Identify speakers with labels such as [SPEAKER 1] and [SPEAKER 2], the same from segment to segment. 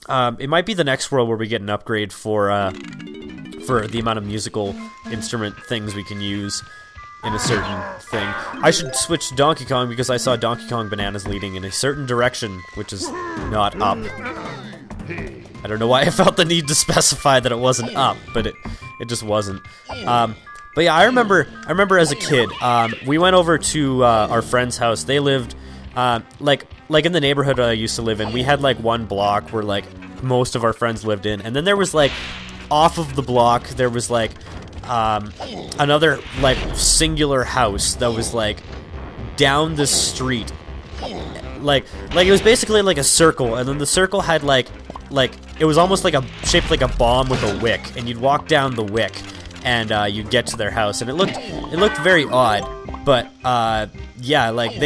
[SPEAKER 1] it might be the next world where we get an upgrade for the amount of musical instrument things we can use in a certain thing. I should switch to Donkey Kong because I saw Donkey Kong bananas leading in a certain direction, which is not up. I don't know why I felt the need to specify that it wasn't up, but it just wasn't. But yeah, I remember as a kid, we went over to our friend's house. They lived like in the neighborhood I used to live in. We had like one block where like most of our friends lived in, and then there was like off of the block there was like another like singular house that was like down the street. Like it was basically like a circle, and then the circle had like it was almost like shaped like a bomb with a wick, and you'd walk down the wick and you'd get to their house, and it looked very odd, but yeah, like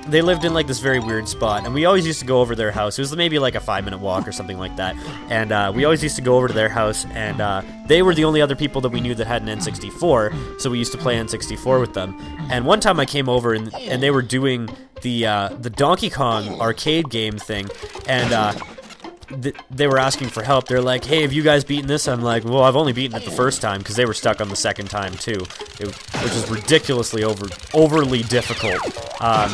[SPEAKER 1] they lived in like this very weird spot, and we always used to go over their house. It was maybe like a 5-minute walk or something like that, and we always used to go over to their house, and they were the only other people that we knew that had an N64, so we used to play N64 with them. And one time I came over and they were doing the Donkey Kong arcade game thing, and they were asking for help. They're like, hey, have you guys beaten this? I'm like, well, I've only beaten it the first time, because they were stuck on the second time too, which is ridiculously overly difficult. Why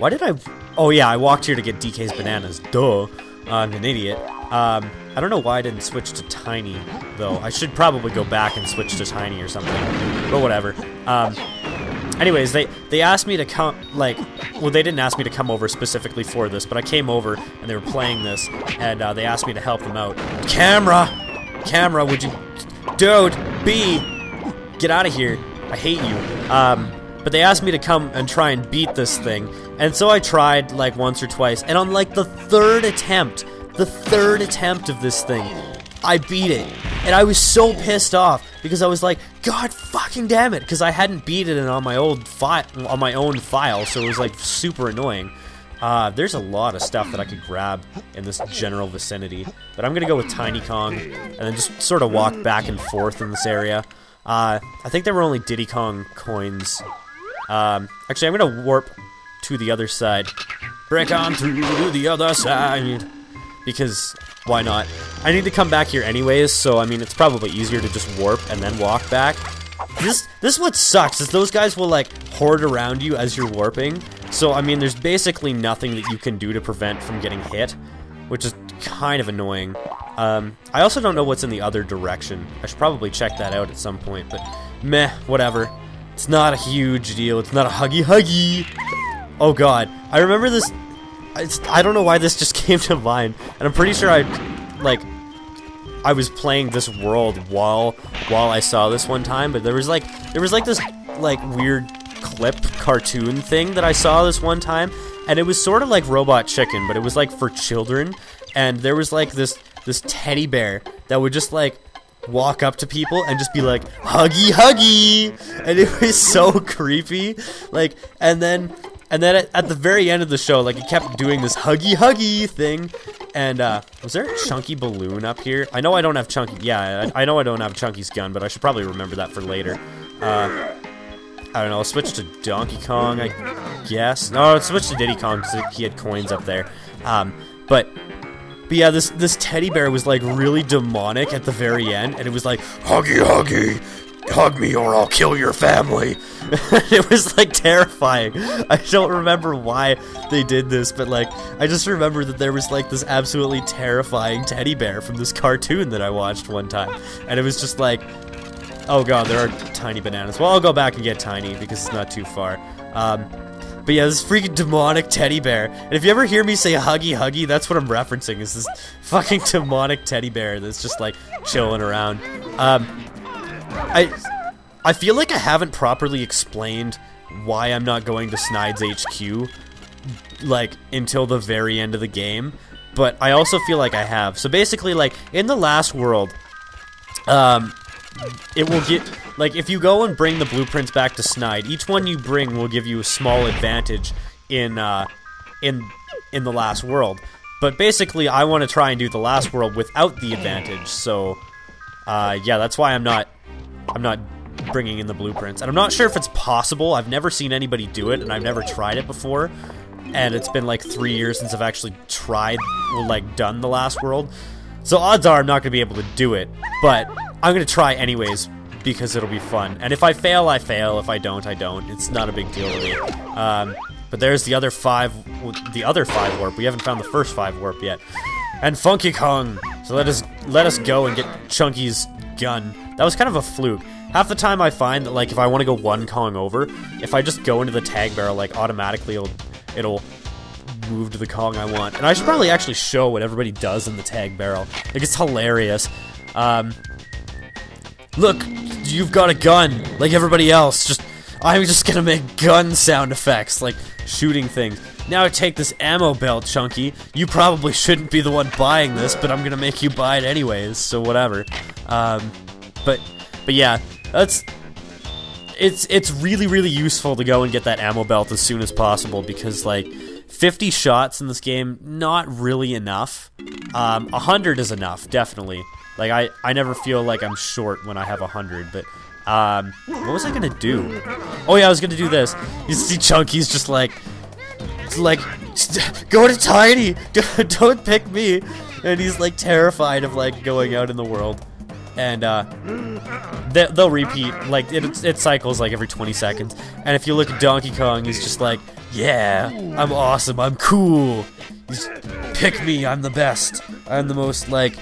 [SPEAKER 1] did I... Oh yeah, I walked here to get DK's bananas. Duh. I'm an idiot. I don't know why I didn't switch to Tiny, though. I should probably go back and switch to Tiny or something. But whatever. Anyways, they asked me to come, like... Well, they didn't ask me to come over specifically for this, but I came over, and they were playing this, and they asked me to help them out. Camera, would you... Dude, get out of here. I hate you. But they asked me to come and try and beat this thing, and so I tried like once or twice, and on like the third attempt of this thing, I beat it, and I was so pissed off because I was like, God fucking damn it, because I hadn't beat it on my own file, so it was like super annoying. There's a lot of stuff that I could grab in this general vicinity, but I'm gonna go with Tiny Kong and then just sort of walk back and forth in this area. I think there were only Diddy Kong coins. Actually, I'm gonna warp to the other side. Break on through the other side. Because, why not? I need to come back here anyways, so, I mean, it's probably easier to just warp and then walk back. This is what sucks, is those guys will, like, horde around you as you're warping. So, I mean, there's basically nothing that you can do to prevent from getting hit, which is kind of annoying. I also don't know what's in the other direction. I should probably check that out at some point, but meh, whatever. It's not a huge deal. It's not a huggy. Oh god. I remember this... I don't know why this just came to mind, and I'm pretty sure I was playing this world while I saw this one time, but there was like this like weird clip cartoon thing that I saw this one time, and it was sort of like Robot Chicken, but it was like for children, and there was like this teddy bear that would just like walk up to people and just be like, huggy, and it was so creepy, like, and then at the very end of the show, like, it kept doing this huggy thing, and, was there a Chunky balloon up here? I know I don't have Chunky, yeah, I know I don't have Chunky's gun, but I should probably remember that for later. I don't know, I'll switch to Donkey Kong, I guess. No, I'll switch to Diddy Kong, because he had coins up there. But yeah, this teddy bear was, like, really demonic at the very end, and it was like, huggy, hug me or I'll kill your family. It was like terrifying. I don't remember why they did this, but like I just remember that there was like this absolutely terrifying teddy bear from this cartoon that I watched one time, and it was just like, oh god, there are Tiny bananas. Well, I'll go back and get Tiny because it's not too far. But yeah, this freaking demonic teddy bear. And if you ever hear me say huggy, that's what I'm referencing, is this fucking demonic teddy bear that's just like chilling around. I feel like I haven't properly explained why I'm not going to Snide's HQ, like, until the very end of the game, but I also feel like I have. So basically, like, in the last world, it will get, like, if you go and bring the blueprints back to Snide, each one you bring will give you a small advantage in the last world. But basically, I want to try and do the last world without the advantage, so, yeah, that's why I'm not bringing in the blueprints. And I'm not sure if it's possible. I've never seen anybody do it, and I've never tried it before. and it's been like 3 years since I've actually tried, or like done the last world. So odds are I'm not gonna be able to do it, but I'm gonna try anyways because it'll be fun. And if I fail, I fail. If I don't, I don't. It's not a big deal to me. But there's the other 5 warp. We haven't found the first 5 warp yet. And Funky Kong. So let us go and get Chunky's gun. That was kind of a fluke. Half the time I find that like if I want to go 1 Kong over, if I just go into the tag barrel, like automatically it'll move to the Kong I want. And I should probably actually show what everybody does in the tag barrel. Like, it's hilarious. Look, you've got a gun, like everybody else. I'm just gonna make gun sound effects, like shooting things. Now take this ammo belt, Chunky. You probably shouldn't be the one buying this, but I'm gonna make you buy it anyways, so whatever. But yeah, it's really, really useful to go and get that ammo belt as soon as possible, because like 50 shots in this game, not really enough. 100 is enough, definitely. Like I never feel like I'm short when I have 100, but what was I gonna do? Oh yeah, I was gonna do this. You see Chunky's just like go to Tiny, don't pick me, and he's like terrified of like going out in the world. And they'll repeat, like it cycles like every 20 seconds. And if you look at Donkey Kong, he's just like, yeah, I'm awesome, I'm cool. Pick me, I'm the best. I'm the most like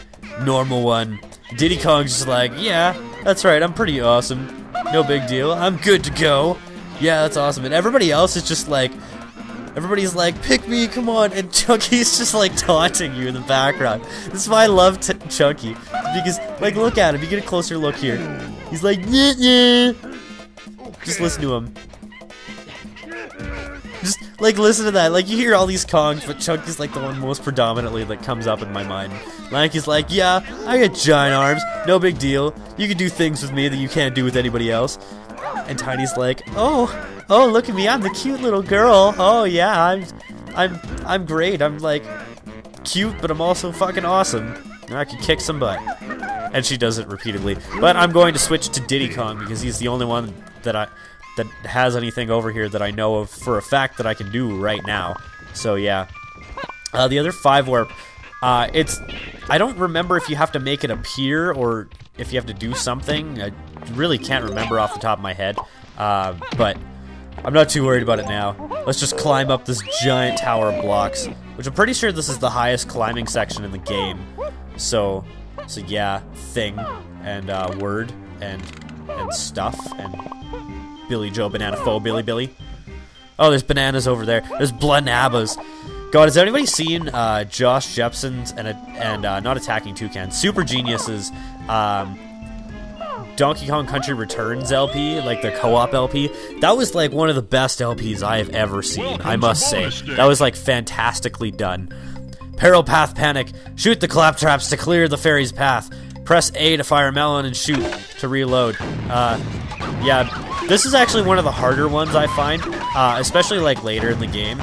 [SPEAKER 1] normal one. Diddy Kong's just like, yeah, that's right, I'm pretty awesome. No big deal, I'm good to go. Yeah, that's awesome. And everybody else is just like, everybody's like, pick me, come on. And Chunky's just like taunting you in the background. This is why I love Chunky. Because, like, look at him. You get a closer look here. He's like, nyeh, nyeh. Just listen to him. Just, like, listen to that. Like, you hear all these Kongs, but Chunky's, like, the one most predominantly that comes up in my mind. Like, he's like, yeah, I got giant arms. No big deal. You can do things with me that you can't do with anybody else. And Tiny's like, oh, look at me. I'm the cute little girl. Oh, yeah, I'm great. I'm, like, cute, but I'm also fucking awesome. And I can kick some butt. And she does it repeatedly. But I'm going to switch to Diddy Kong because he's the only one that has anything over here that I know of for a fact that I can do right now. So yeah. The other 5 warp, I don't remember if you have to make it appear or if you have to do something. I really can't remember off the top of my head. But I'm not too worried about it now. Let's just climb up this giant tower of blocks, which I'm pretty sure this is the highest climbing section in the game. So yeah, thing and word and stuff and Billy Joe Banana Faux Billy. Oh, there's bananas over there. There's Blanabas. God, has anybody seen Josh Jepson's and Not Attacking Toucan, Super Genius's Donkey Kong Country Returns LP, like their co-op LP? That was like one of the best LPs I have ever seen, I must say. That was like fantastically done. Peril Path Panic. Shoot the claptraps to clear the fairy's path. Press A to fire melon and shoot to reload. Yeah, this is actually one of the harder ones I find, especially like later in the game,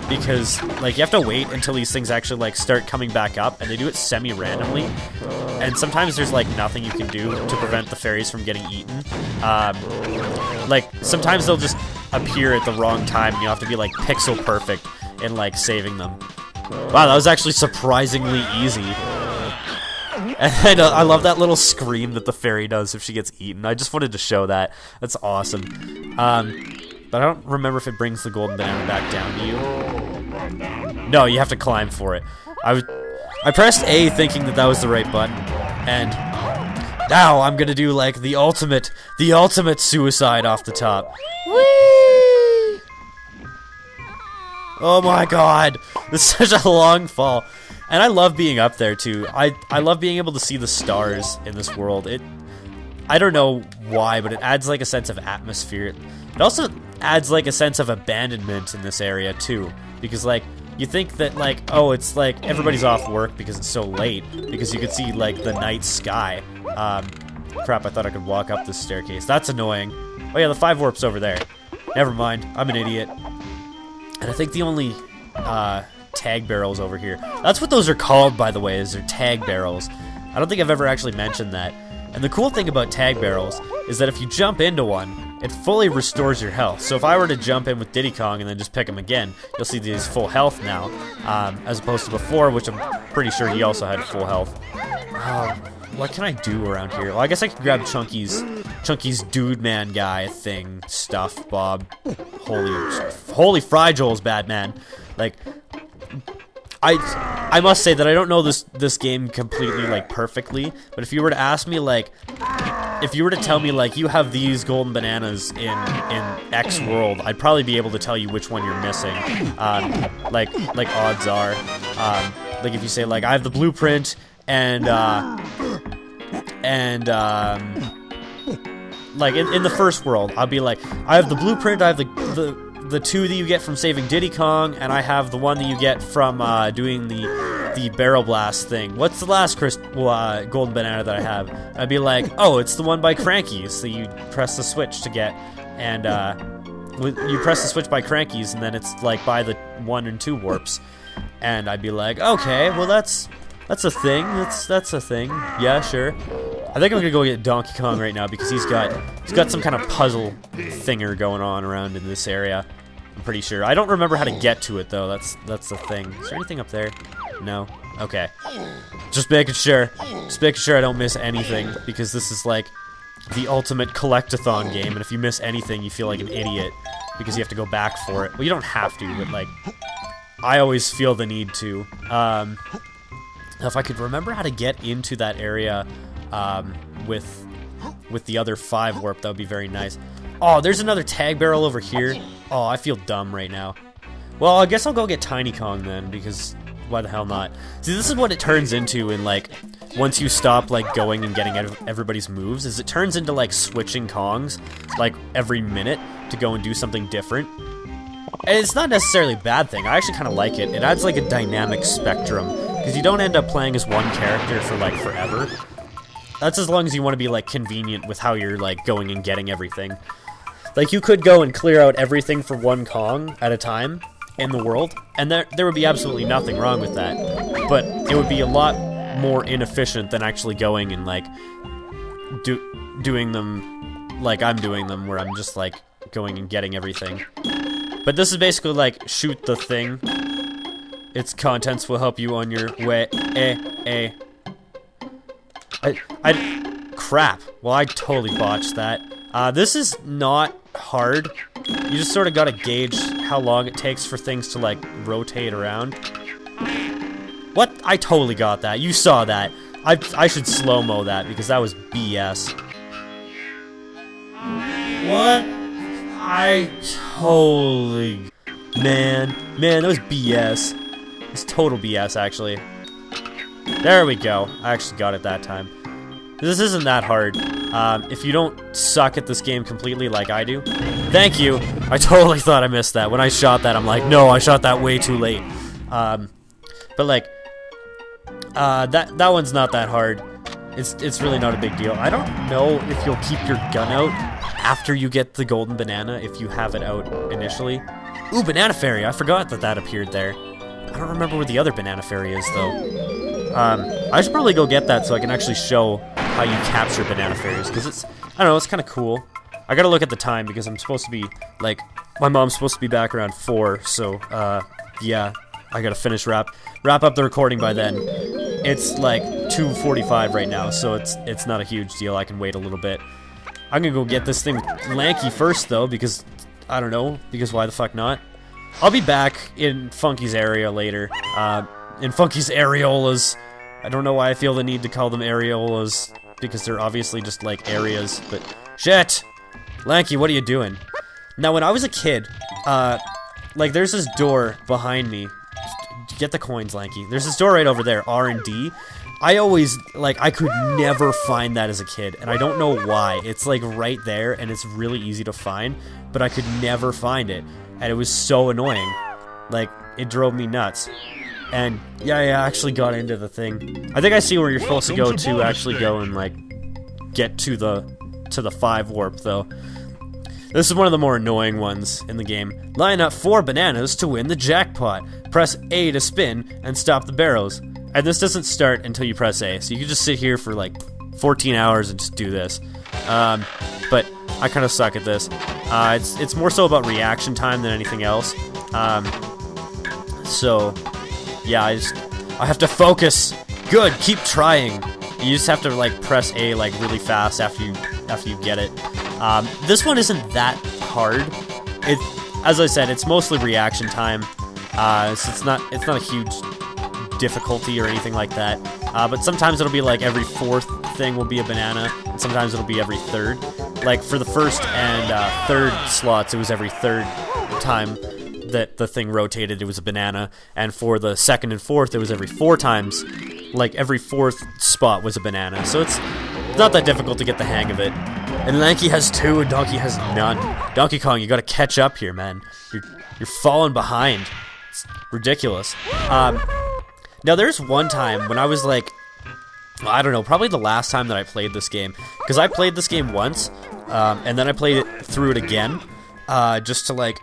[SPEAKER 1] because like you have to wait until these things actually like start coming back up, and they do it semi-randomly, and sometimes there's like nothing you can do to prevent the fairies from getting eaten. Like sometimes they'll just appear at the wrong time, and you have to be like pixel perfect in like saving them. Wow, that was actually surprisingly easy. And I love that little scream that the fairy does if she gets eaten. I just wanted to show that. That's awesome. But I don't remember if it brings the golden banana back down to you. No, you have to climb for it. I pressed A thinking that was the right button. And now I'm gonna do like the ultimate suicide off the top. Whee! Oh my god, this is such a long fall. And I love being up there too. I love being able to see the stars in this world. I don't know why, but it adds like a sense of atmosphere. It also adds like a sense of abandonment in this area too, because like you think that like, oh, it's like everybody's off work because it's so late, because you could see like the night sky. Crap, I thought I could walk up this staircase. That's annoying. Oh yeah, the 5 warp's over there. Never mind, I'm an idiot. And I think the only tag barrels over here. That's what those are called, by the way, is they're tag barrels. I don't think I've ever actually mentioned that. And the cool thing about tag barrels is that if you jump into one, it fully restores your health. So if I were to jump in with Diddy Kong and then just pick him again, you'll see that he's full health now, as opposed to before, which I'm pretty sure he also had full health. What can I do around here? Well, I guess I could grab Chunky's dude man guy thing stuff, Bob. Holy fry, Joel's bad, man. Like, I must say that I don't know this game completely, like, perfectly, but if you were to ask me, like, if you were to tell me, like, you have these golden bananas in X world, I'd probably be able to tell you which one you're missing. Like odds are, like if you say, like, I have the blueprint and like in the first world, I'll be like, I have the blueprint, I have the 2 that you get from saving Diddy Kong, and I have the 1 that you get from doing the barrel blast thing. What's the last golden banana that I have? I'd be like, oh, it's the one by Cranky's. So you press the switch to get, and you press the switch by Cranky's, and then it's like by the 1 and 2 warps. And I'd be like, okay, well that's a thing. That's a thing. Yeah, sure. I think I'm gonna go get Donkey Kong right now because he's got some kind of puzzle thinger going on around in this area. I'm pretty sure. I don't remember how to get to it though. That's the thing. Is there anything up there? No. Okay. Just making sure. Just making sure I don't miss anything because this is like the ultimate collectathon game, and if you miss anything, you feel like an idiot because you have to go back for it. Well, you don't have to, but like I always feel the need to. If I could remember how to get into that area with the other 5 warp, that would be very nice. Oh, there's another tag barrel over here. Oh, I feel dumb right now. Well, I guess I'll go get Tiny Kong then, because why the hell not? See, this is what it turns into in, like, once you stop, like, going and getting everybody's moves, is it turns into, like, switching Kongs, like, every minute to go and do something different. And it's not necessarily a bad thing. I actually kind of like it. It adds, like, a dynamic spectrum, because you don't end up playing as one character for, like, forever. That's as long as you want to be, like, convenient with how you're, like, going and getting everything. Like, you could go and clear out everything for one Kong at a time in the world, and there would be absolutely nothing wrong with that. But it would be a lot more inefficient than actually going and, like, doing them like I'm doing them, where I'm just, like, going and getting everything. But this is basically, like, shoot the thing. Its contents will help you on your way. Crap. Well, I totally botched that. This is not hard. You just sort of gotta gauge how long it takes for things to, like, rotate around. What? I totally got that. You saw that. I should slow-mo that, because that was BS. What? I totally... Man, that was BS. It's total BS, actually. There we go. I actually got it that time. This isn't that hard. If you don't suck at this game completely like I do, thank you. I totally thought I missed that. When I shot that, I'm like, no, I shot that way too late. But like, that one's not that hard. It's really not a big deal. I don't know if you'll keep your gun out after you get the golden banana if you have it out initially. Ooh, banana fairy. I forgot that appeared there. I don't remember where the other banana fairy is though. I should probably go get that so I can actually show how you capture banana fairies, because it's, I don't know, it's kind of cool. I gotta look at the time because I'm supposed to be, like, my mom's supposed to be back around 4, so, yeah, I gotta finish wrap up the recording by then. It's like 2:45 right now, so it's not a huge deal. I can wait a little bit. I'm gonna go get this thing with Lanky first though, because, I don't know, because why the fuck not? I'll be back in Funky's area later, in Funky's areolas. I don't know why I feel the need to call them areolas, because they're obviously just, like, areas, but... Shit! Lanky, what are you doing? Now, when I was a kid, like, there's this door behind me. Get the coins, Lanky. There's this door right over there, R&D. I always, like, I could never find that as a kid, and I don't know why. It's, like, right there, and it's really easy to find, but I could never find it, and it was so annoying. Like, it drove me nuts. And, yeah, I actually got into the thing. I think I see where you're supposed to go to actually go and, like, get to the 5 warp, though. This is one of the more annoying ones in the game. Line up 4 bananas to win the jackpot. Press A to spin and stop the barrels. And this doesn't start until you press A, so you can just sit here for, like, 14 hours and just do this. but I kind of suck at this. It's more so about reaction time than anything else. So yeah, I have to focus. Good, keep trying. You just have to like press A like really fast after you get it. This one isn't that hard. As I said, it's mostly reaction time. So it's not a huge difficulty or anything like that. But sometimes it'll be like every fourth thing will be a banana, and sometimes it'll be every third. Like for the first and third slots, it was every third time that the thing rotated, it was a banana, and for the second and fourth, it was every 4 times. Like every fourth spot was a banana, so it's not that difficult to get the hang of it. And Lanky has 2 and Donkey has none. Donkey Kong, you gotta catch up here, man. You're falling behind. It's ridiculous. Now there's one time when I was like, I don't know, probably the last time that I played this game, because I played this game once, and then I played it through it again, just to like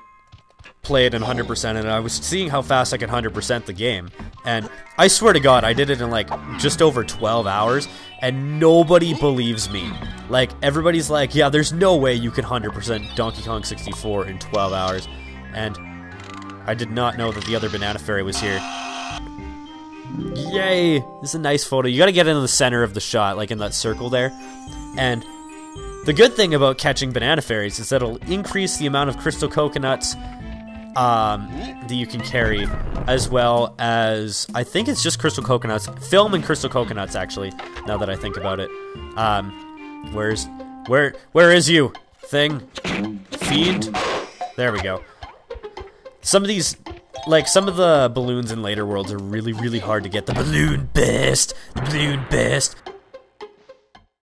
[SPEAKER 1] play it in 100%, and I was seeing how fast I could 100% the game, and I swear to God, I did it in like just over 12 hours, and nobody believes me. Like, everybody's like, yeah, there's no way you can 100% Donkey Kong 64 in 12 hours, and I did not know that the other Banana Fairy was here. Yay! This is a nice photo. You gotta get into the center of the shot, like in that circle there, and the good thing about catching Banana Fairies is that it'll increase the amount of crystal coconuts that you can carry, as well as, I think it's just crystal coconuts, film and crystal coconuts actually, now that I think about it. Where is you, thing? Fiend? There we go. Some of these, like, some of the balloons in later worlds are really, really hard to get. The balloon best! The balloon best!